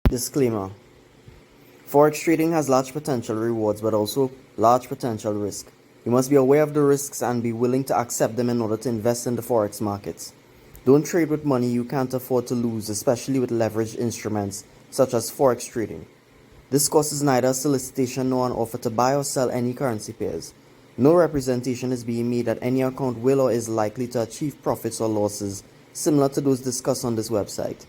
Disclaimer: Forex trading has large potential rewards but also large potential risk. You must be aware of the risks and be willing to accept them in order to invest in the Forex markets. Don't trade with money you can't afford to lose, especially with leveraged instruments such as Forex trading. This course is neither a solicitation nor an offer to buy or sell any currency pairs. No representation is being made that any account will or is likely to achieve profits or losses similar to those discussed on this website.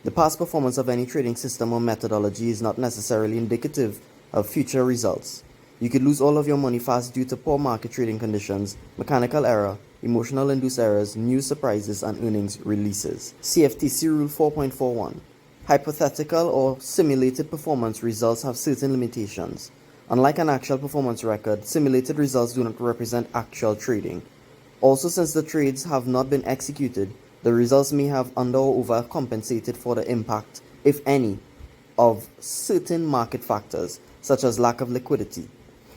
The past performance of any trading system or methodology is not necessarily indicative of future results. You could lose all of your money fast due to poor market trading conditions, mechanical error, emotional induced errors, news surprises, and earnings releases. CFTC Rule 4.41. Hypothetical or simulated performance results have certain limitations. Unlike an actual performance record, simulated results do not represent actual trading. Also, since the trades have not been executed, the results may have under or overcompensated for the impact, if any, of certain market factors, such as lack of liquidity.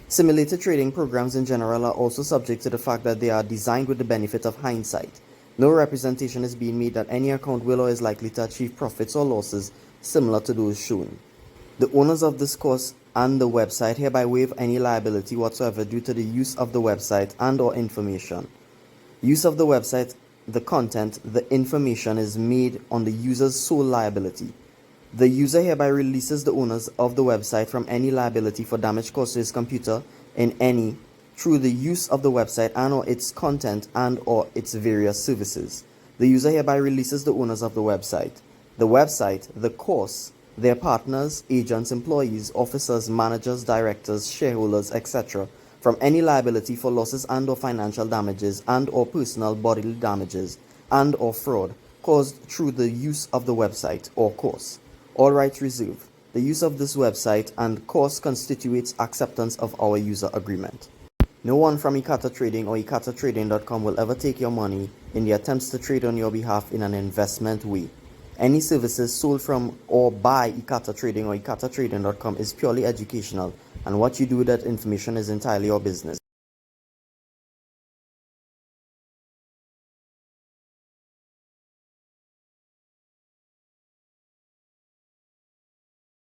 Simulated trading programs in general are also subject to the fact that they are designed with the benefit of hindsight. No representation is being made that any account will or is likely to achieve profits or losses similar to those shown. The owners of this course and the website hereby waive any liability whatsoever due to the use of the website and/or information. Use of the website, the content, the information is made on the user's sole liability. The user hereby releases the owners of the website from any liability for damage caused to his computer through the use of the website and/or its content and/or its various services. The user hereby releases the owners of the website, the course, their partners, agents, employees, officers, managers, directors, shareholders, etc. from any liability for losses and/or financial damages and/or personal bodily damages and/or fraud caused through the use of the website or course. All rights reserved. The use of this website and course constitutes acceptance of our user agreement. No one from Ekatatrading or Ekatatrading.com will ever take your money in the attempts to trade on your behalf in an investment way. Any services sold from or by Ekatatrading or Ekatatrading.com is purely educational, and what you do with that information is entirely your business.